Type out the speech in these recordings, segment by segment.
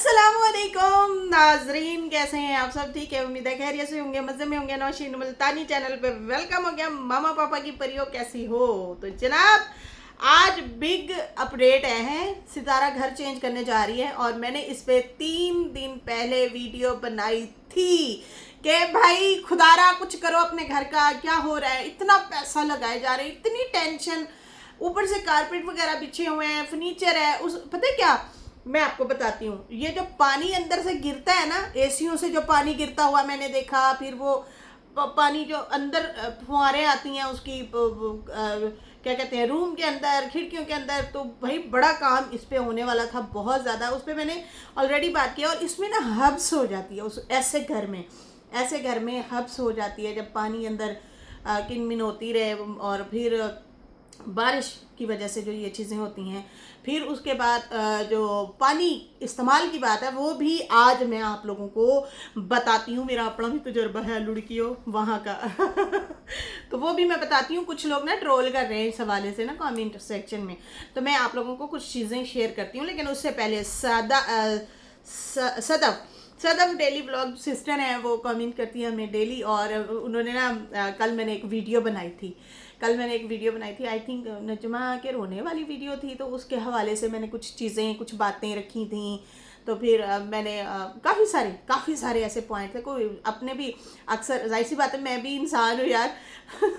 अस्सलामुअलैकुम नाजरीन, कैसे हैं आप सब? ठीक है, उम्मीद है खैरियत से होंगे, मज़े में होंगे। नौशीन मुल्तानी चैनल पे वेलकम हो गया। मामा पापा की परियों कैसी हो? तो जनाब, आज बिग अपडेट है। सितारा घर चेंज करने जा रही है और मैंने इस पे 3 दिन पहले वीडियो बनाई थी कि भाई खुदारा कुछ करो अपने घर का, क्या हो रहा है, इतना पैसा लगाए जा रहे हैं, इतनी टेंशन, ऊपर से कारपेट वगैरह बिछे हुए हैं, फर्नीचर है। उस पता है क्या, मैं आपको बताती हूँ, ये जो पानी अंदर से गिरता है ना, एसियों से जो पानी गिरता हुआ मैंने देखा, फिर वो पानी जो अंदर फुहारें आती हैं उसकी क्या कहते हैं, रूम के अंदर, खिड़कियों के अंदर। तो भाई बड़ा काम इस पे होने वाला था, बहुत ज़्यादा। उस पर मैंने ऑलरेडी बात किया। और इसमें ना हब्स हो जाती है उस ऐसे घर में हब्स हो जाती है जब पानी अंदर किनमिन होती रहे। और फिर बारिश की वजह से जो ये चीज़ें होती हैं। फिर उसके बाद जो पानी इस्तेमाल की बात है, वो भी आज मैं आप लोगों को बताती हूँ। मेरा अपना भी तजुर्बा है लुड़कियों वहाँ का तो वो भी मैं बताती हूँ। कुछ लोग ना ट्रोल कर रहे हैं इस हवाले से ना कमेंट सेक्शन में, तो मैं आप लोगों को कुछ चीज़ें शेयर करती हूँ। लेकिन उससे पहले सदफ डेली ब्लॉग सिस्टर हैं, वो कमेंट करती है हमें डेली। और उन्होंने ना कल मैंने एक वीडियो बनाई थी, आई थिंक नजमा के रोने वाली वीडियो थी। तो उसके हवाले से मैंने कुछ चीज़ें, कुछ बातें रखी थी। तो फिर मैंने काफ़ी सारे ऐसे पॉइंट थे। कोई अपने भी, अक्सर जाहिर सी बात है, मैं भी इंसान हूँ यार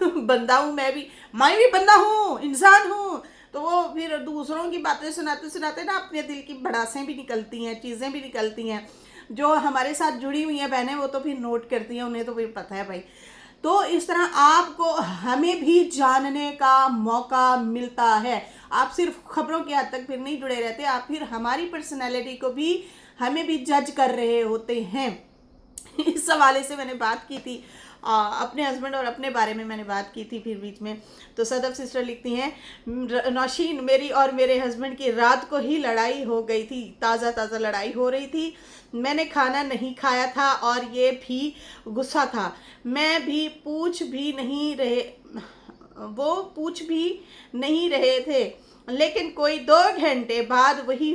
बंदा हूँ, मैं भी बंदा हूँ, इंसान हूँ। तो वो फिर दूसरों की बातें सुनाते सुनाते ना अपने दिल की भड़ासें भी निकलती हैं, चीज़ें भी निकलती हैं। जो हमारे साथ जुड़ी हुई हैं बहनें, वो तो फिर नोट करती हैं, उन्हें तो फिर पता है भाई। तो इस तरह आपको हमें भी जानने का मौका मिलता है। आप सिर्फ खबरों की हद तक फिर नहीं जुड़े रहते, आप फिर हमारी पर्सनैलिटी को भी, हमें भी जज कर रहे होते हैं इस हवाले से मैंने बात की थी। अपने हस्बैंड और अपने बारे में मैंने बात की थी फिर बीच में। तो सदफ सिस्टर लिखती हैं, नौशीन, मेरी और मेरे हस्बैंड की रात को ही लड़ाई हो गई थी, ताज़ा लड़ाई हो रही थी। मैंने खाना नहीं खाया था और ये भी गुस्सा था। मैं भी पूछ भी नहीं रहे वो पूछ भी नहीं रहे थे। लेकिन कोई 2 घंटे बाद वही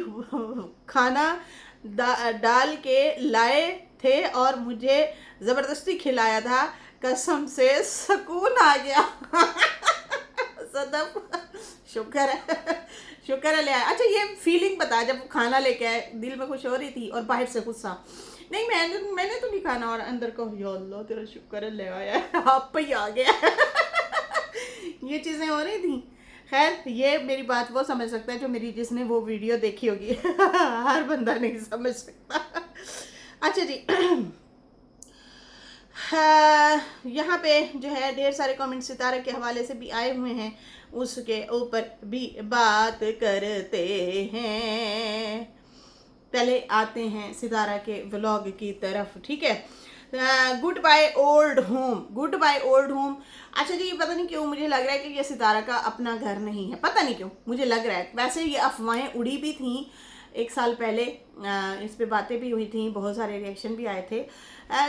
खाना डाल के लाए थे और मुझे ज़बरदस्ती खिलाया था। कसम से सुकून आ गया सदफ, शुक्र है ले आया। अच्छा, ये फीलिंग बता, जब खाना लेके आए, दिल में खुश हो रही थी और बाहर से गुस्सा। नहीं, मैंने तो नहीं खाना, और अंदर को या अल्लाह तेरा शुक्र है ले आया, आप पे ही आ गया ये चीज़ें हो रही थी। खैर, ये मेरी बात वो समझ सकता है जो मेरी, जिसने वो वीडियो देखी होगी हर बंदा नहीं समझ सकता अच्छा जी यहाँ पे जो है ढेर सारे कमेंट सितारे के हवाले से भी आए हुए हैं, उसके ऊपर भी बात करते हैं। पहले आते हैं सितारा के व्लॉग की तरफ, ठीक है। Good by old home. अच्छा जी, पता नहीं क्यों मुझे लग रहा है कि ये सितारा का अपना घर नहीं है, पता नहीं क्यों मुझे लग रहा है। वैसे ये अफवाहें उड़ी भी थी 1 साल पहले, इस पे बातें भी हुई थी, बहुत सारे रिएक्शन भी आए थे।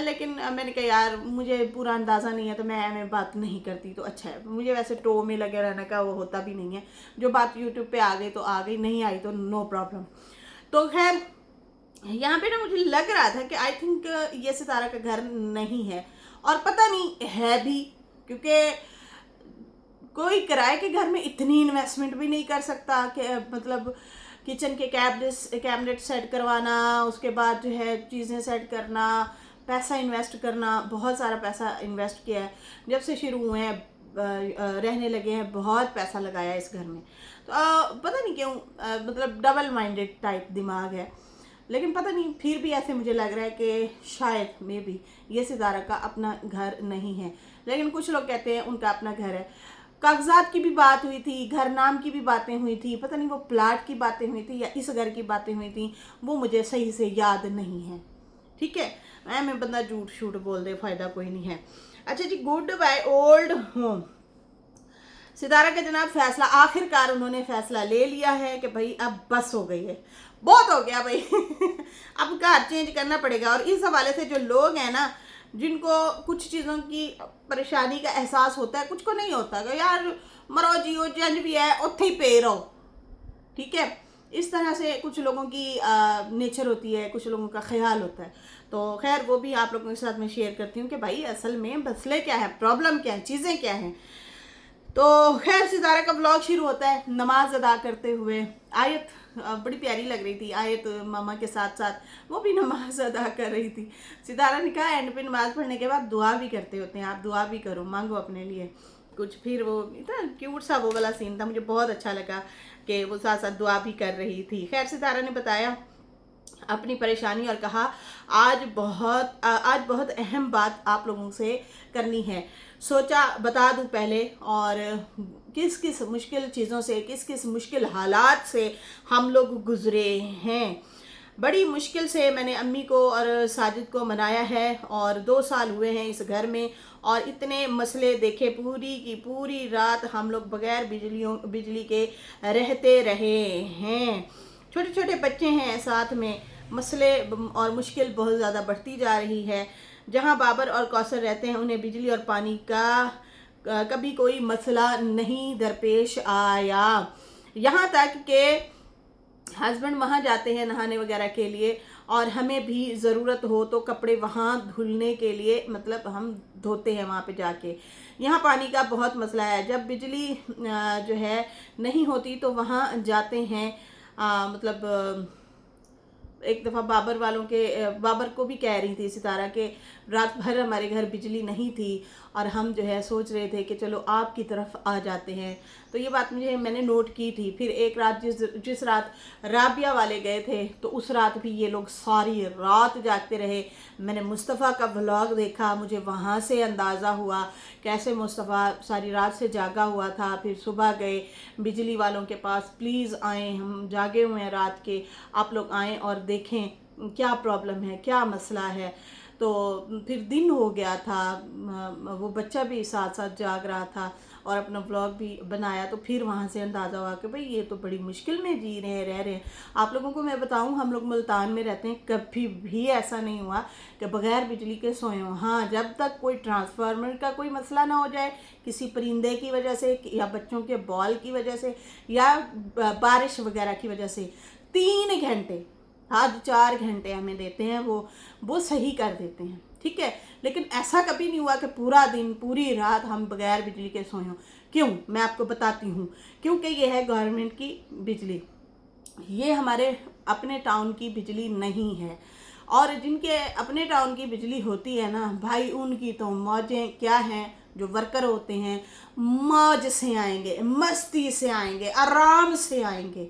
लेकिन मैंने कहा यार मुझे पूरा अंदाज़ा नहीं है, तो मैं बात नहीं करती तो अच्छा है। मुझे वैसे टो में लगे रहने का वो होता भी नहीं है। जो बात यूट्यूब पे आ गई तो आ गई, नहीं आई तो नो प्रॉब्लम। तो खैर, यहाँ पे ना मुझे लग रहा था कि आई थिंक ये सितारा का घर नहीं है, और पता नहीं है भी, क्योंकि कोई किराए के घर में इतनी इन्वेस्टमेंट भी नहीं कर सकता कि मतलब किचन के कैबिनेट सेट करवाना, उसके बाद जो है चीज़ें सेट करना, पैसा इन्वेस्ट करना, बहुत सारा पैसा इन्वेस्ट किया है जब से शुरू हुए हैं, रहने लगे हैं, बहुत पैसा लगाया है इस घर में। तो पता नहीं क्यों मतलब डबल माइंडेड टाइप दिमाग है। लेकिन पता नहीं, फिर भी ऐसे मुझे लग रहा है कि शायद मे बी ये सितारा का अपना घर नहीं है। लेकिन कुछ लोग कहते हैं उनका अपना घर है। कागजात की भी बात हुई थी, घर नाम की भी बातें हुई थी, पता नहीं वो प्लाट की बातें हुई थी या इस घर की बातें हुई थी, वो मुझे सही से याद नहीं है, ठीक है। मैं बंदा झूठ शूट बोल दे, फ़ायदा कोई नहीं है। अच्छा जी, गुड बाय ओल्ड होम। सितारा का जनाब फैसला, आखिरकार उन्होंने फैसला ले लिया है कि भाई अब बस हो गई है, बहुत हो गया भाई अब घर चेंज करना पड़ेगा। और इस हवाले से जो लोग हैं ना, जिनको कुछ चीज़ों की परेशानी का एहसास होता है, कुछ को नहीं होता कि यार मरो जियो जंज भी है उत्थे ही पे रहो, ठीक है। इस तरह से कुछ लोगों की नेचर होती है, कुछ लोगों का ख्याल होता है। तो खैर वो भी आप लोगों के साथ मैं शेयर करती हूँ कि भाई असल में मसले क्या है, प्रॉब्लम क्या है, चीज़ें क्या हैं। तो खैर सितारा का व्लॉग शुरू होता है नमाज अदा करते हुए। आयत बड़ी प्यारी लग रही थी, आयत मामा के साथ साथ वो भी नमाज अदा कर रही थी। सितारा ने कहा एंड पे नमाज पढ़ने के बाद दुआ भी करते होते हैं, आप दुआ भी करो, मांगो अपने लिए कुछ। फिर वो इतना क्यूट सा वो वाला सीन था, मुझे बहुत अच्छा लगा कि वो साथ साथ दुआ भी कर रही थी। खैर सितारा ने बताया अपनी परेशानी और कहा आज बहुत अहम बात आप लोगों से करनी है, सोचा बता दूं पहले। और किस किस मुश्किल चीज़ों से, किस किस मुश्किल हालात से हम लोग गुजरे हैं। बड़ी मुश्किल से मैंने अम्मी को और साजिद को मनाया है और 2 साल हुए हैं इस घर में, और इतने मसले देखे, पूरी की पूरी रात हम लोग बगैर बिजली के रहते रहे हैं। छोटे छोटे बच्चे हैं साथ में, मसले और मुश्किल बहुत ज़्यादा बढ़ती जा रही है। जहाँ बाबर और कौसर रहते हैं उन्हें बिजली और पानी का कभी कोई मसला नहीं दरपेश आया। यहाँ तक कि हस्बैंड वहाँ जाते हैं नहाने वगैरह के लिए, और हमें भी ज़रूरत हो तो कपड़े वहाँ धुलने के लिए, मतलब हम धोते हैं वहाँ पे जाके। यहाँ पानी का बहुत मसला है, जब बिजली जो है नहीं होती तो वहाँ जाते हैं। मतलब एक दफ़ा बाबर को भी कह रही थी सितारा के रात भर हमारे घर बिजली नहीं थी और हम जो है सोच रहे थे कि चलो आपकी तरफ आ जाते हैं। तो ये बात मैंने नोट की थी। फिर एक रात जिस रात राबिया वाले गए थे तो उस रात भी ये लोग सारी रात जागते रहे। मैंने मुस्तफ़ा का व्लॉग देखा, मुझे वहाँ से अंदाज़ा हुआ कैसे मुस्तफ़ा सारी रात से जागा हुआ था। फिर सुबह गए बिजली वालों के पास, प्लीज़ आएँ, हम जागे हुए हैं रात के, आप लोग आएँ और देखें क्या प्रॉब्लम है, क्या मसला है। तो फिर दिन हो गया था, वो बच्चा भी साथ साथ जाग रहा था और अपना व्लॉग भी बनाया। तो फिर वहाँ से अंदाज़ा हुआ कि भाई ये तो बड़ी मुश्किल में जी रहे हैं, रह रहे हैं। आप लोगों को मैं बताऊँ, हम लोग मुल्तान में रहते हैं, कभी भी ऐसा नहीं हुआ कि बगैर बिजली के सोए हों। हाँ, जब तक कोई ट्रांसफार्मर का कोई मसला ना हो जाए, किसी परिंदे की वजह से या बच्चों के बॉल की वजह से या बारिश वगैरह की वजह से 3 घंटे, आज 4 घंटे हमें देते हैं, वो सही कर देते हैं, ठीक है। लेकिन ऐसा कभी नहीं हुआ कि पूरा दिन पूरी रात हम बगैर बिजली के सोए हों। क्यों, मैं आपको बताती हूँ। क्योंकि ये है गवर्नमेंट की बिजली, ये हमारे अपने टाउन की बिजली नहीं है। और जिनके अपने टाउन की बिजली होती है ना भाई, उनकी तो मौजें क्या हैं। जो वर्कर होते हैं मौज से आएंगे, मस्ती से आएंगे, आराम से आएंगे।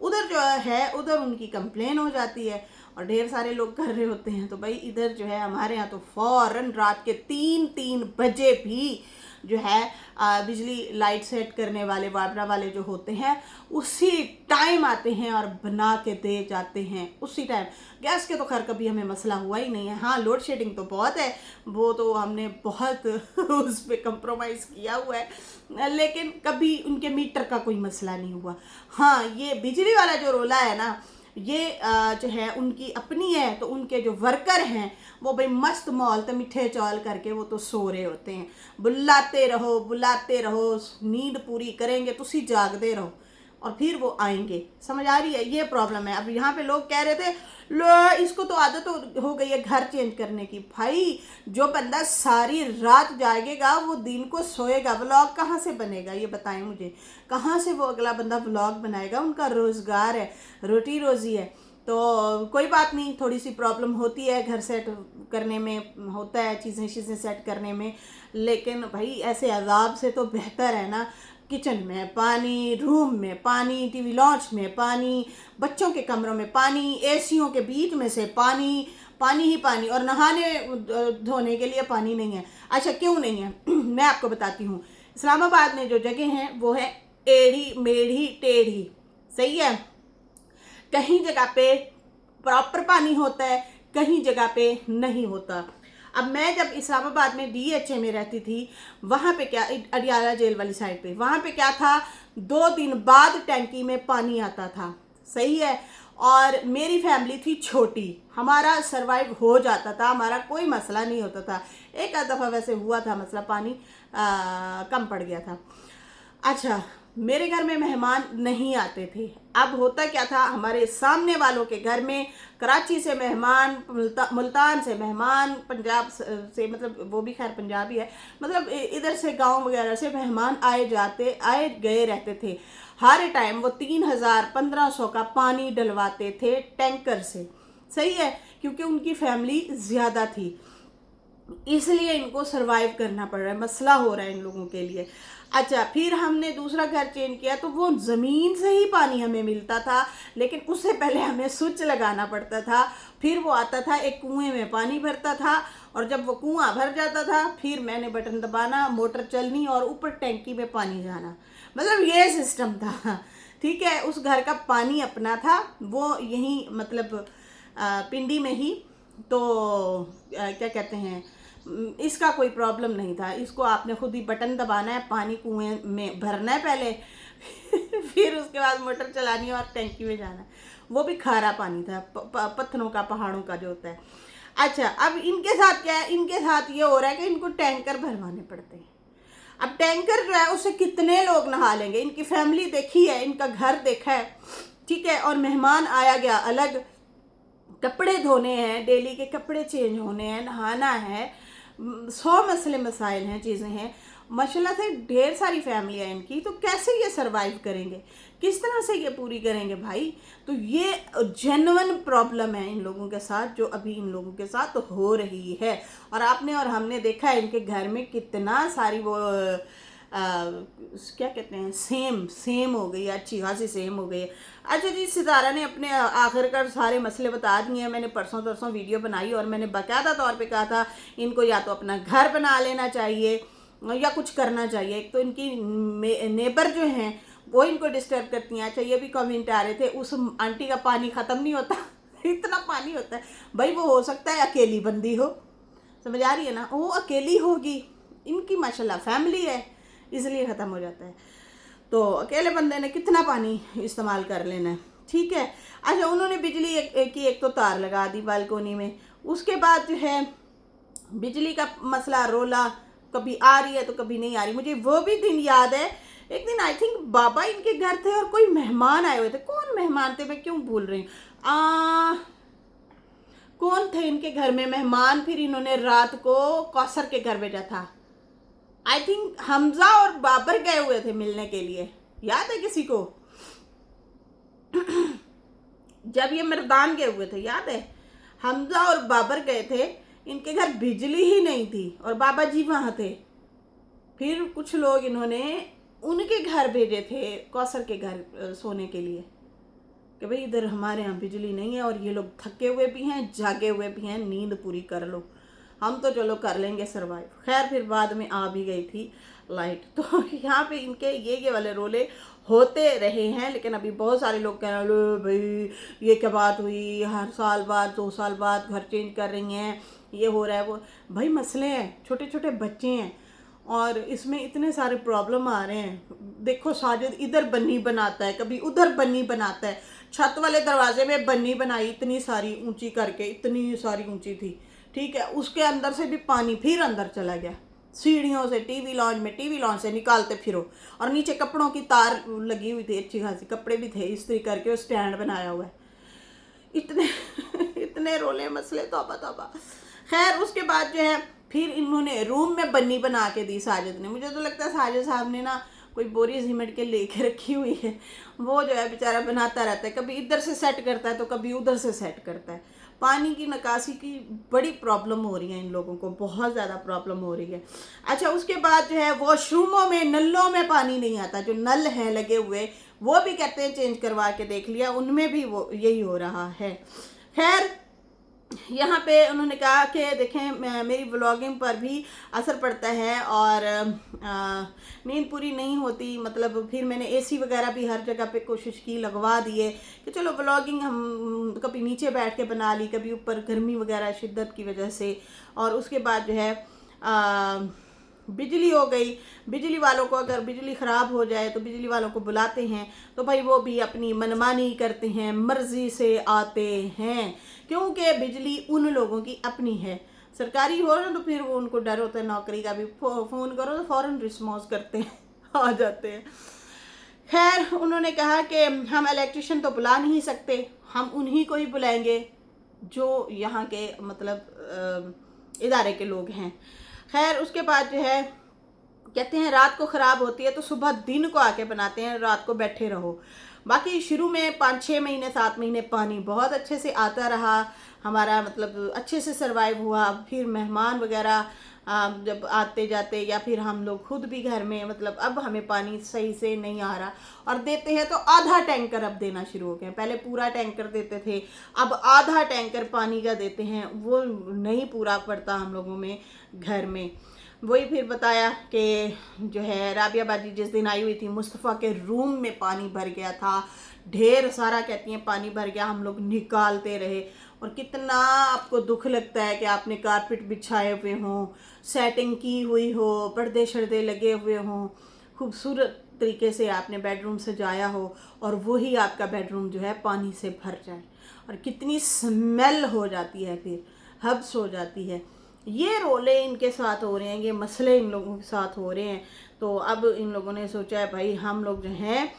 उधर जो है उधर उनकी कंप्लेन हो जाती है और ढेर सारे लोग कर रहे होते हैं। तो भाई इधर जो है हमारे यहाँ तो फौरन रात के 3-3 बजे भी जो है बिजली लाइट सेट करने वाले वापरा वाले जो होते हैं उसी टाइम आते हैं और बना के दे जाते हैं उसी टाइम। गैस के तो खैर कभी हमें मसला हुआ ही नहीं है। हाँ, लोड शेडिंग तो बहुत है, वो तो हमने बहुत उस पर कंप्रोमाइज़ किया हुआ है, लेकिन कभी उनके मीटर का कोई मसला नहीं हुआ। हाँ, ये बिजली वाला जो रोला है ना, ये जो है उनकी अपनी है। तो उनके जो वर्कर हैं वो भाई मस्त मौल तो मिठे चौल करके वो तो सो रहे होते हैं। बुलाते रहो, नींद पूरी करेंगे, तुसी जागते रहो और फिर वो आएंगे। समझ आ रही है, ये प्रॉब्लम है। अब यहाँ पे लोग कह रहे थे लो इसको तो आदत हो गई है घर चेंज करने की। भाई जो बंदा सारी रात जागेगा वो दिन को सोएगा, व्लॉग कहाँ से बनेगा ये बताएं मुझे। कहाँ से वो अगला बंदा व्लॉग बनाएगा? उनका रोज़गार है, रोटी रोज़ी है। तो कोई बात नहीं, थोड़ी सी प्रॉब्लम होती है घर सेट करने में, होता है चीज़ें सेट करने में, लेकिन भाई ऐसे अजाब से तो बेहतर है ना किचन में पानी, रूम में पानी, टीवी लॉन्च में पानी, बच्चों के कमरों में पानी, एसियों के बीच में से पानी, पानी ही पानी, और नहाने धोने के लिए पानी नहीं है। अच्छा क्यों नहीं है मैं आपको बताती हूँ। इस्लामाबाद में जो जगह हैं वो है एड़ी मेढ़ी टेढ़ी, सही है। कहीं जगह पे प्रॉपर पानी होता है, कहीं जगह पे नहीं होता। अब मैं जब इस्लामाबाद में DHA में रहती थी, वहाँ पे क्या, अडियाला जेल वाली साइड पे, वहाँ पे क्या था, 2 दिन बाद टैंकी में पानी आता था, सही है। और मेरी फैमिली थी छोटी, हमारा सरवाइव हो जाता था, हमारा कोई मसला नहीं होता था। एक आध दफ़ा वैसे हुआ था मसला, पानी कम पड़ गया था। अच्छा, मेरे घर में मेहमान नहीं आते थे। अब होता क्या था, हमारे सामने वालों के घर में कराची से मेहमान, मुल्तान से मेहमान, पंजाब से, मतलब वो भी खैर पंजाबी है, मतलब इधर से गांव वगैरह से मेहमान आए गए रहते थे। हर टाइम वो 3,000 1500 का पानी डलवाते थे टैंकर से। सही है, क्योंकि उनकी फैमिली ज़्यादा थी, इसलिए इनको सरवाइव करना पड़ रहा है, मसला हो रहा है इन लोगों के लिए। अच्छा, फिर हमने दूसरा घर चेंज किया तो वो ज़मीन से ही पानी हमें मिलता था, लेकिन उससे पहले हमें स्विच लगाना पड़ता था। फिर वो आता था, एक कुएं में पानी भरता था, और जब वो कुआं भर जाता था फिर मैंने बटन दबाना, मोटर चलनी और ऊपर टैंकी में पानी जाना। मतलब ये सिस्टम था। ठीक है, उस घर का पानी अपना था, वो यहीं मतलब पिंडी में ही। तो क्या कहते हैं, इसका कोई प्रॉब्लम नहीं था। इसको आपने खुद ही बटन दबाना है, पानी कुएं में भरना है पहले फिर उसके बाद मोटर चलानी है और टैंकी में जाना है। वो भी खारा पानी था, पत्थरों का, पहाड़ों का जो होता है। अच्छा, अब इनके साथ क्या है, इनके साथ ये हो रहा है कि इनको टैंकर भरवाने पड़ते हैं। अब टैंकर जो है उससे कितने लोग नहा लेंगे। इनकी फैमिली देखी है, इनका घर देखा है, ठीक है, और मेहमान आया गया अलग, कपड़े धोने हैं, डेली के कपड़े चेंज होने हैं, नहाना है, 100 मसले मसाइल हैं, चीज़ें हैं, माशाल्लाह से ढेर सारी फैमिली है इनकी। तो कैसे ये सरवाइव करेंगे, किस तरह से ये पूरी करेंगे भाई। तो ये जेन्युइन प्रॉब्लम है इन लोगों के साथ, जो अभी इन लोगों के साथ हो रही है। और आपने और हमने देखा है इनके घर में कितना सारी वो क्या कहते हैं, सेम हो गई, अच्छी खासी सेम हो गई। अच्छा जी, सितारा ने अपने आखिरकार सारे मसले बता दिए हैं। मैंने परसों तरसों वीडियो बनाई और मैंने बाकायदा तौर पे कहा था इनको या तो अपना घर बना लेना चाहिए या कुछ करना चाहिए। एक तो इनकी नेबर जो हैं वो इनको डिस्टर्ब करती हैं। अच्छा, ये भी कमेंट आ रहे थे, उस आंटी का पानी ख़त्म नहीं होता इतना पानी होता है भाई। वो हो सकता है अकेली बंदी हो, समझ आ रही है ना, वो अकेली होगी, इनकी माशाल्लाह फैमिली है, इसलिए ख़त्म हो जाता है। तो अकेले बंदे ने कितना पानी इस्तेमाल कर लेना है, ठीक है। अच्छा, उन्होंने बिजली एक तो तार लगा दी बालकोनी में। उसके बाद जो है बिजली का मसला, रोला, कभी आ रही है तो कभी नहीं आ रही। मुझे वो भी दिन याद है, एक दिन आई थिंक बाबा इनके घर थे और कोई मेहमान आए हुए थे। कौन मेहमान थे मैं क्यों भूल रही हूँ, कौन थे इनके घर में मेहमान। फिर इन्होंने रात को कौसर के घर भेजा था। आई थिंक हमजा और बाबर गए हुए थे मिलने के लिए, याद है किसी को जब ये मर्दान गए हुए थे, याद है, हमजा और बाबर गए थे, इनके घर बिजली ही नहीं थी और बाबा जी वहाँ थे। फिर कुछ लोग इन्होंने उनके घर भेजे थे, कौसर के घर सोने के लिए, कि भाई इधर हमारे यहाँ बिजली नहीं है और ये लोग थके हुए भी हैं, जागे हुए भी हैं, नींद पूरी कर लो, हम तो चलो कर लेंगे सरवाइव। खैर फिर बाद में आ भी गई थी लाइट। तो यहाँ पे इनके ये वाले रोले होते रहे हैं। लेकिन अभी बहुत सारे लोग कह रहे हैं भाई ये क्या बात हुई, हर साल बाद 2 साल बाद घर चेंज कर रही हैं, ये हो रहा है वो। भाई मसले हैं, छोटे छोटे बच्चे हैं और इसमें इतने सारे प्रॉब्लम आ रहे हैं। देखो, साजिद इधर बन्नी बनाता है, कभी उधर बन्नी बनाता है, छत वाले दरवाजे में बन्नी बनाई इतनी सारी ऊंची करके, इतनी सारी ऊंची थी, ठीक है, उसके अंदर से भी पानी फिर अंदर चला गया, सीढ़ियों से टीवी लॉन्च से निकालते फिरो। और नीचे कपड़ों की तार लगी हुई थी, अच्छी खासी कपड़े भी थे, इस्त्री करके स्टैंड बनाया हुआ है। इतने इतने रोले मसले, तौबा तौबा। खैर उसके बाद जो है फिर इन्होंने रूम में बन्नी बना के दी साजिद ने। मुझे तो लगता है साजिद साहब ने ना कोई बोरी सीमेंट के लेके रखी हुई है, वो जो है बेचारा बनाता रहता है, कभी इधर से सेट करता है तो कभी उधर से सेट करता है। पानी की निकासी की बड़ी प्रॉब्लम हो रही है इन लोगों को, बहुत ज़्यादा प्रॉब्लम हो रही है। अच्छा, उसके बाद जो है वॉशरूमों में, नलों में पानी नहीं आता, जो नल हैं लगे हुए वो भी कहते हैं चेंज करवा के देख लिया, उनमें भी वो यही हो रहा है। खैर यहाँ पे उन्होंने कहा कि देखें मेरी ब्लॉगिंग पर भी असर पड़ता है और नींद पूरी नहीं होती। मतलब फिर मैंने एसी वगैरह भी हर जगह पे कोशिश की, लगवा दिए कि चलो ब्लॉगिंग हम कभी नीचे बैठ के बना ली, कभी ऊपर, गर्मी वगैरह शिद्दत की वजह से। और उसके बाद जो है बिजली हो गई। बिजली वालों को, अगर बिजली ख़राब हो जाए तो बिजली वालों को बुलाते हैं तो भाई वो भी अपनी मनमानी करते हैं, मर्ज़ी से आते हैं, क्योंकि बिजली उन लोगों की अपनी है। सरकारी हो ना तो फिर वो उनको डर होता है नौकरी का भी, फ़ोन करो तो फ़ौरन रिस्पॉन्स करते हैं आ जाते हैं। खैर उन्होंने कहा कि हम इलेक्ट्रिशियन तो बुला नहीं सकते, हम उन्हीं को ही बुलाएंगे जो यहाँ के मतलब इदारे के लोग हैं। खैर उसके बाद जो है कहते हैं रात को ख़राब होती है तो सुबह दिन को आके बनाते हैं, रात को बैठे रहो। बाकी शुरू में 5-6 महीने 7 महीने पानी बहुत अच्छे से आता रहा, हमारा मतलब अच्छे से सरवाइव हुआ। फिर मेहमान वगैरह जब आते जाते या फिर हम लोग खुद भी घर में मतलब अब हमें पानी सही से नहीं आ रहा और देते हैं तो आधा टैंकर अब देना शुरू हो गए। पहले पूरा टैंकर देते थे, अब आधा टैंकर पानी का देते हैं, वो नहीं पूरा पड़ता हम लोगों में घर में। वही फिर बताया कि जो है राबिया बाजी जिस दिन आई हुई थी मुस्तफ़ा के रूम में पानी भर गया था, ढेर सारा कहती हैं पानी भर गया, हम लोग निकालते रहे। और कितना आपको दुख लगता है कि आपने कारपेट बिछाए हुए हों, सेटिंग की हुई हो, पर्दे शर्दे लगे हुए हों, खूबसूरत तरीके से आपने बेडरूम सजाया हो और वही आपका बेडरूम जो है पानी से भर जाए, और कितनी स्मेल हो जाती है, फिर हब्स हो जाती है। ये रोले इनके साथ हो रहे हैं, ये मसले इन लोगों के साथ हो रहे हैं। तो अब इन लोगों ने सोचा है भाई हम लोग जो हैं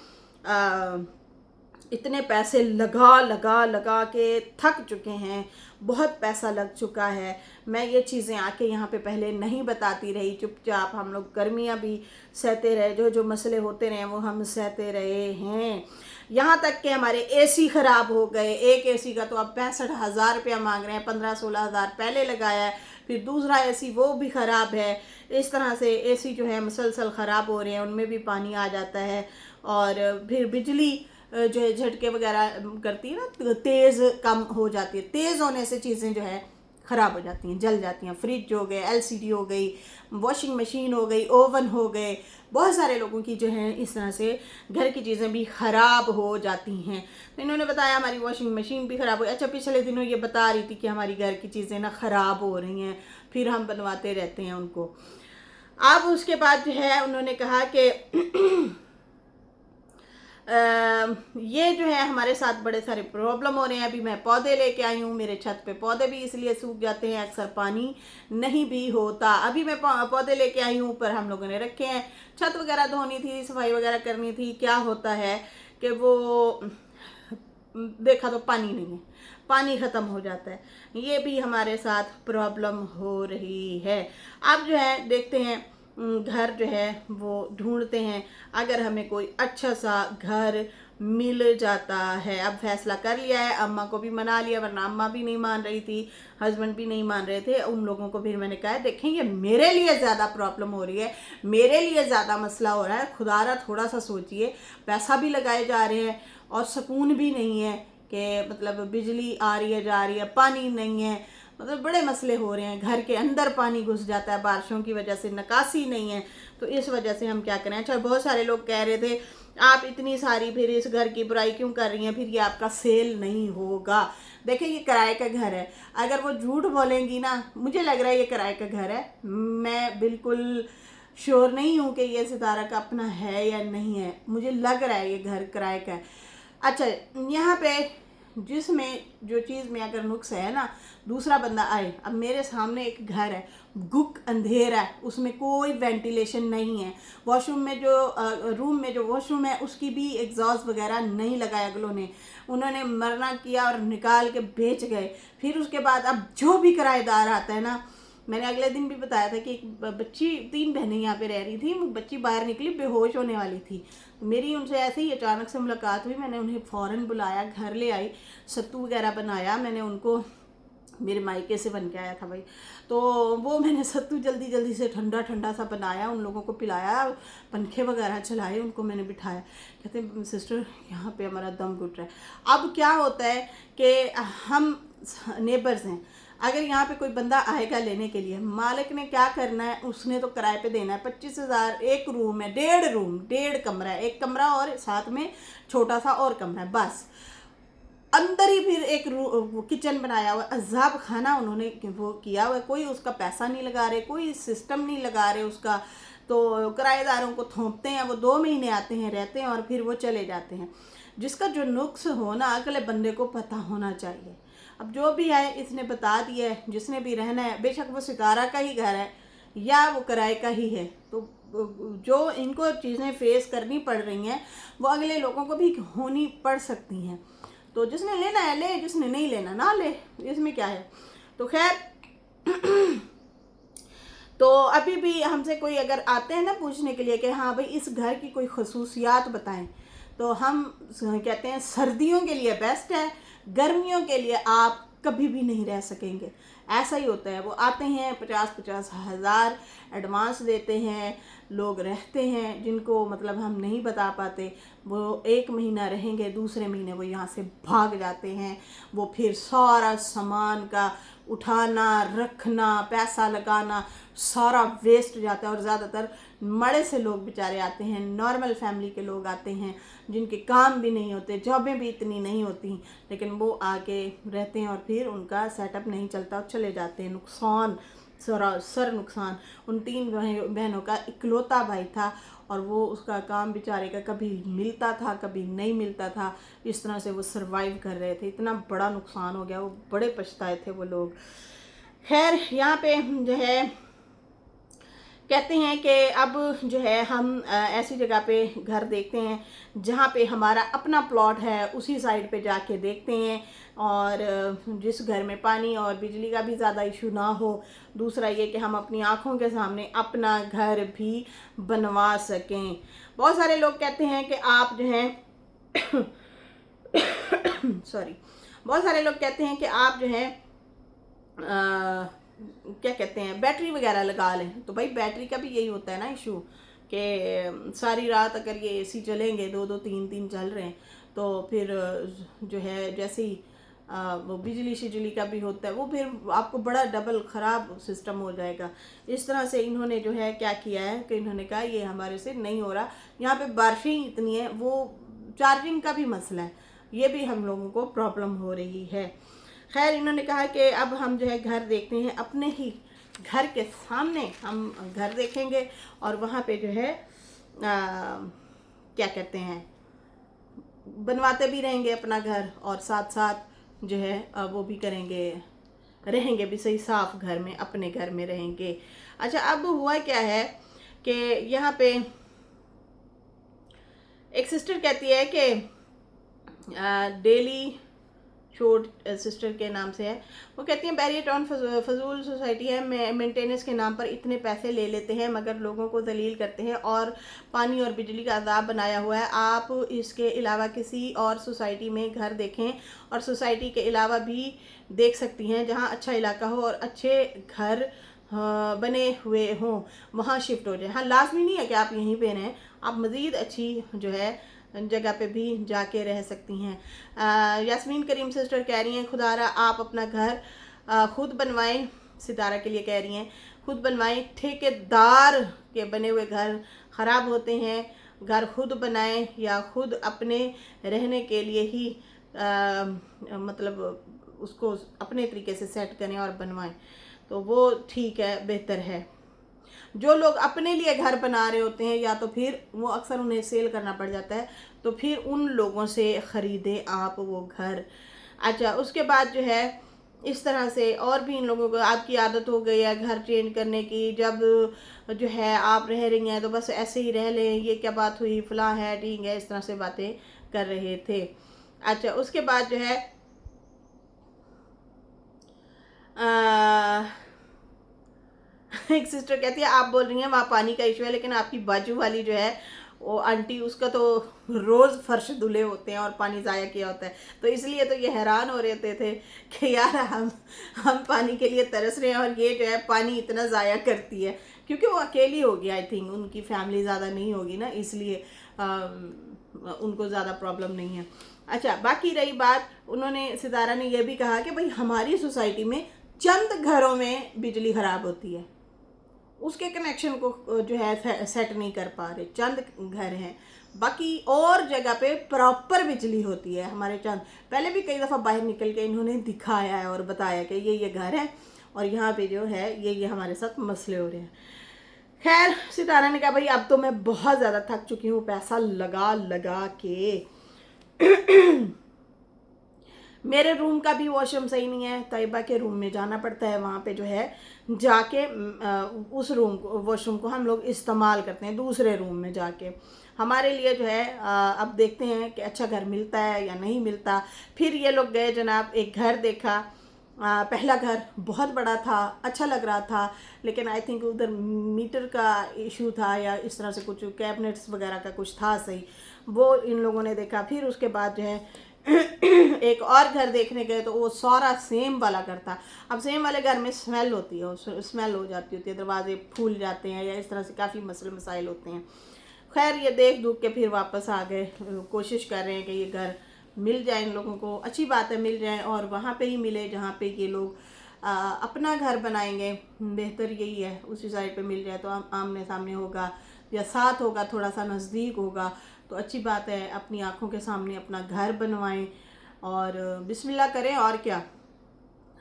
इतने पैसे लगा लगा लगा के थक चुके हैं, बहुत पैसा लग चुका है। मैं ये चीज़ें आके यहाँ पे पहले नहीं बताती रही, चुपचाप हम लोग गर्मियाँ भी सहते रहे, जो जो मसले होते रहे वो हम सहते रहे हैं। यहाँ तक कि हमारे एसी ख़राब हो गए, एक एसी का तो अब 65,000 रुपया मांग रहे हैं, 15-16 हज़ार पहले लगाया है, फिर दूसरा एसी वो भी ख़राब है। इस तरह से एसी जो है मुसलसल ख़राब हो रहे हैं, उनमें भी पानी आ जाता है। और फिर बिजली जो है झटके वगैरह करती है ना, तेज़ कम हो जाती है, तेज़ होने से चीज़ें जो है ख़राब हो जाती हैं, जल जाती हैं। फ्रिज हो गए, एलसीडी हो गई, वॉशिंग मशीन हो गई, ओवन हो गए, बहुत सारे लोगों की जो है इस तरह से घर की चीज़ें भी ख़राब हो जाती हैं। तो इन्होंने बताया हमारी वॉशिंग मशीन भी ख़राब हो। अच्छा पिछले दिनों ये बता रही थी कि हमारी घर की चीज़ें ना ख़राब हो रही हैं, फिर हम बनवाते रहते हैं उनको। अब उसके बाद जो है उन्होंने कहा कि ये जो है हमारे साथ बड़े सारे प्रॉब्लम हो रहे हैं। अभी मैं पौधे लेके आई हूँ, मेरे छत पे पौधे भी इसलिए सूख जाते हैं, अक्सर पानी नहीं भी होता। अभी मैं पौधे लेके आई हूँ, ऊपर हम लोगों ने रखे हैं, छत वगैरह धोनी थी, सफाई वगैरह करनी थी। क्या होता है कि वो देखा तो पानी नहीं है, पानी ख़त्म हो जाता है। ये भी हमारे साथ प्रॉब्लम हो रही है। अब जो है देखते हैं घर जो है वो ढूंढते हैं, अगर हमें कोई अच्छा सा घर मिल जाता है। अब फैसला कर लिया है, अम्मा को भी मना लिया, वरना अम्मा भी नहीं मान रही थी, हस्बैंड भी नहीं मान रहे थे। उन लोगों को फिर मैंने कहा देखें ये मेरे लिए ज़्यादा प्रॉब्लम हो रही है, मेरे लिए ज़्यादा मसला हो रहा है, खुदारा थोड़ा सा सोचिए। पैसा भी लगाए जा रहे हैं और सुकून भी नहीं है कि मतलब बिजली आ रही है जा रही है, पानी नहीं है, मतलब बड़े मसले हो रहे हैं। घर के अंदर पानी घुस जाता है बारिशों की वजह से, निकासी नहीं है, तो इस वजह से हम क्या करें। अच्छा बहुत सारे लोग कह रहे थे आप इतनी सारी फिर इस घर की बुराई क्यों कर रही हैं, फिर ये आपका सेल नहीं होगा। देखिए ये किराए का घर है, अगर वो झूठ बोलेंगी ना, मुझे लग रहा है ये किराए का घर है, मैं बिल्कुल श्योर नहीं हूँ कि ये सितारा का अपना है या नहीं है, मुझे लग रहा है ये घर किराए का है। अच्छा यहाँ पे जिसमें जो चीज़ में अगर नुक्स है ना, दूसरा बंदा आए, अब मेरे सामने एक घर है, गुक अंधेरा है, उसमें कोई वेंटिलेशन नहीं है, वॉशरूम में जो रूम में जो वॉशरूम है उसकी भी एग्जॉस्ट वगैरह नहीं लगाया अगलों ने, उन्होंने मरना किया और निकाल के बेच गए। फिर उसके बाद अब जो भी किराएदार आता है ना, मैंने अगले दिन भी बताया था कि एक बच्ची, 3 बहनें यहाँ पे रह रही थी, बच्ची बाहर निकली बेहोश होने वाली थी, मेरी उनसे ऐसे ही अचानक से मुलाकात हुई, मैंने उन्हें फ़ौरन बुलाया, घर ले आई, सत्तू वगैरह बनाया, मैंने उनको मेरे मायके से बन के आया था भाई, तो वो मैंने सत्तू जल्दी जल्दी से ठंडा ठंडा सा बनाया, उन लोगों को पिलाया, पंखे वगैरह चलाए, उनको मैंने बिठाया। कहते सिस्टर यहाँ पे हमारा दम घुट रहा है। अब क्या होता है कि हम नेबर्स हैं, अगर यहाँ पे कोई बंदा आएगा लेने के लिए, मालिक ने क्या करना है, उसने तो किराए पे देना है 25,000। एक रूम है, 1.5 कमरा है, एक कमरा और साथ में छोटा सा और कमरा है, बस अंदर ही फिर एक किचन बनाया हुआ, अजाब खाना उन्होंने वो किया हुआ है, कोई उसका पैसा नहीं लगा रहे, कोई सिस्टम नहीं लगा रहे उसका। तो किराएदारों को थोपते हैं, वो 2 महीने आते हैं, रहते हैं और फिर वो चले जाते हैं। जिसका जो नुक्स हो ना, अगले बंदे को पता होना चाहिए। अब जो भी है इसने बता दिया है, जिसने भी रहना है, बेशक वो सितारा का ही घर है, या वो किराए का ही है। तो जो इनको चीज़ें फेस करनी पड़ रही हैं वो अगले लोगों को भी होनी पड़ सकती हैं। तो जिसने लेना है ले, जिसने नहीं लेना ना ले, इसमें क्या है। तो खैर तो अभी भी हमसे कोई अगर आते हैं ना पूछने के लिए कि हाँ भाई इस घर की कोई खसूसियात बताएं, तो हम कहते हैं सर्दियों के लिए बेस्ट है, गर्मियों के लिए आप कभी भी नहीं रह सकेंगे। ऐसा ही होता है। वो आते हैं 50-50 हज़ार एडवांस देते हैं, लोग रहते हैं जिनको मतलब हम नहीं बता पाते। वो 1 महीना रहेंगे, दूसरे महीने वो यहाँ से भाग जाते हैं। वो फिर सारा सामान का उठाना, रखना, पैसा लगाना सारा वेस्ट जाता है। और ज़्यादातर मड़े से लोग बेचारे आते हैं, नॉर्मल फैमिली के लोग आते हैं जिनके काम भी नहीं होते, जॉबें भी इतनी नहीं होती, लेकिन वो आके रहते हैं और फिर उनका सेटअप नहीं चलता और चले जाते हैं। नुकसान, सर नुकसान। उन 3 बहनों का इकलौता भाई था और वो उसका काम बेचारे का कभी मिलता था कभी नहीं मिलता था। इस तरह से वो सरवाइव कर रहे थे। इतना बड़ा नुकसान हो गया, वो बड़े पछताए थे वो लोग। खैर यहाँ पे जो है कहते हैं कि अब जो है हम ऐसी जगह पे घर देखते हैं जहाँ पे हमारा अपना प्लॉट है, उसी साइड पे जाके देखते हैं। और जिस घर में पानी और बिजली का भी ज़्यादा इशू ना हो। दूसरा ये कि हम अपनी आँखों के सामने अपना घर भी बनवा सकें। बहुत सारे लोग कहते हैं कि आप जो हैं सॉरी, बहुत सारे लोग कहते हैं कि आप जो है क्या कहते हैं बैटरी वगैरह लगा लें। तो भाई बैटरी का भी यही होता है ना इशू कि सारी रात अगर ये एसी चलेंगे, 2-2 3-3 चल रहे हैं, तो फिर जो है जैसे ही वो बिजली शिजली का भी होता है, वो फिर आपको बड़ा डबल ख़राब सिस्टम हो जाएगा। इस तरह से इन्होंने जो है क्या किया है कि इन्होंने कहा ये हमारे से नहीं हो रहा, यहाँ पे बारिशें इतनी है, वो चार्जिंग का भी मसला है, ये भी हम लोगों को प्रॉब्लम हो रही है। खैर इन्होंने कहा कि अब हम जो है घर देखते हैं, अपने ही घर के सामने हम घर देखेंगे और वहाँ पे जो है क्या कहते हैं बनवाते भी रहेंगे अपना घर, और साथ साथ जो है वो भी करेंगे, रहेंगे भी सही साफ घर में, अपने घर में रहेंगे। अच्छा अब हुआ क्या है कि यहाँ पे एक सिस्टर कहती है कि डेली शोर सिस्टर के नाम से है, वो कहती हैं बैरियर टाउन फजूल सोसाइटी है, मेंटेनेंस के नाम पर इतने पैसे ले लेते हैं मगर लोगों को दलील करते हैं और पानी और बिजली का अजाब बनाया हुआ है। आप इसके अलावा किसी और सोसाइटी में घर देखें और सोसाइटी के अलावा भी देख सकती हैं जहां अच्छा इलाका हो और अच्छे घर बने हुए हों, वहाँ शिफ्ट हो जाए। हाँ लाजमी नहीं है कि आप यहीं पे रहें, आप मज़ीद अच्छी जो है जगह पे भी जाके रह सकती हैं। यास्मीन करीम सिस्टर कह रही हैं खुदारा आप अपना घर खुद बनवाएं, सितारा के लिए कह रही हैं खुद बनवाएं, ठेकेदार के बने हुए घर ख़राब होते हैं, घर खुद बनाएं या खुद अपने रहने के लिए ही मतलब उसको अपने तरीके से सेट करें और बनवाएं, तो वो ठीक है, बेहतर है। जो लोग अपने लिए घर बना रहे होते हैं या तो फिर वो अक्सर उन्हें सेल करना पड़ जाता है, तो फिर उन लोगों से ख़रीदें आप वो घर। अच्छा उसके बाद जो है इस तरह से और भी इन लोगों को आपकी आदत हो गई है घर चेंज करने की, जब जो है आप रह रही हैं तो बस ऐसे ही रह लें, ये क्या बात हुई, फलां है, ठीक है, इस तरह से बातें कर रहे थे। अच्छा उसके बाद जो है एक सिस्टर कहती है आप बोल रही हैं वहाँ पानी का इशू है, लेकिन आपकी बाजू वाली जो है वो आंटी उसका तो रोज़ फर्श धुले होते हैं और पानी ज़ाया किया होता है, तो इसलिए तो ये हैरान हो रहे थे कि यार हम पानी के लिए तरस रहे हैं और ये जो है पानी इतना ज़ाया करती है, क्योंकि वो अकेली होगी, आई थिंक उनकी फैमिली ज़्यादा नहीं होगी ना, इसलिए उनको ज़्यादा प्रॉब्लम नहीं है। अच्छा बाकी रही बात, उन्होंने सितारा ने यह भी कहा कि भाई हमारी सोसाइटी में चंद घरों में बिजली ख़राब होती है, उसके कनेक्शन को जो है सेट नहीं कर पा रहे, चंद घर हैं, बाकी और जगह पे प्रॉपर बिजली होती है हमारे चंद। पहले भी कई दफ़ा बाहर निकल के इन्होंने दिखाया है और बताया कि ये घर है और यहाँ पे जो है ये हमारे साथ मसले हो रहे हैं। खैर सितारा ने कहा भाई अब तो मैं बहुत ज़्यादा थक चुकी हूँ पैसा लगा लगा के मेरे रूम का भी वॉशरूम सही नहीं है, तैयबा के रूम में जाना पड़ता है, वहाँ पे जो है जाके उस रूम को, वॉशरूम को हम लोग इस्तेमाल करते हैं दूसरे रूम में जाके। हमारे लिए जो है अब देखते हैं कि अच्छा घर मिलता है या नहीं मिलता। फिर ये लोग गए जनाब, एक घर देखा। पहला घर बहुत बड़ा था, अच्छा लग रहा था, लेकिन आई थिंक उधर मीटर का इशू था या इस तरह से कुछ कैबिनेट्स वगैरह का कुछ था सही, वो इन लोगों ने देखा। फिर उसके बाद जो है एक और घर देखने गए तो वो सारा सेम वाला घर था। अब सेम वाले घर में स्मेल होती है, स्मेल हो जाती होती है, दरवाजे फूल जाते हैं या इस तरह से काफ़ी मसले मसाइल होते हैं। खैर ये देख दुख के फिर वापस आ गए। कोशिश कर रहे हैं कि ये घर मिल जाए इन लोगों को, अच्छी बात है मिल जाए, और वहाँ पे ही मिले जहाँ पे ये लोग अपना घर बनाएंगे। बेहतर यही है, उसी साइड पे मिल जाए तो आमने सामने होगा या साथ होगा, थोड़ा सा नज़दीक होगा तो अच्छी बात है। अपनी आँखों के सामने अपना घर बनवाएं और बिस्मिल्लाह करें। और क्या,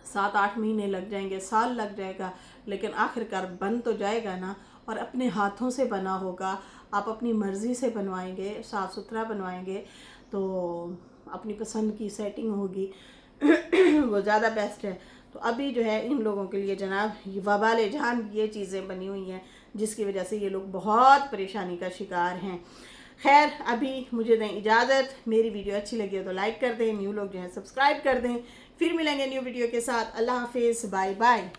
7-8 महीने लग जाएंगे, साल लग जाएगा, लेकिन आखिरकार बन तो जाएगा ना। और अपने हाथों से बना होगा, आप अपनी मर्ज़ी से बनवाएंगे, साफ़ सुथरा बनवाएंगे तो अपनी पसंद की सेटिंग होगी वो ज़्यादा बेस्ट है। तो अभी जो है इन लोगों के लिए जनाब वबाल जान ये चीज़ें बनी हुई हैं, जिसकी वजह से ये लोग बहुत परेशानी का शिकार हैं। खैर अभी मुझे दें इजाज़त। मेरी वीडियो अच्छी लगी हो तो लाइक कर दें, न्यू लोग जो है सब्सक्राइब कर दें। फिर मिलेंगे न्यू वीडियो के साथ। अल्लाह हाफिज़, बाय बाय।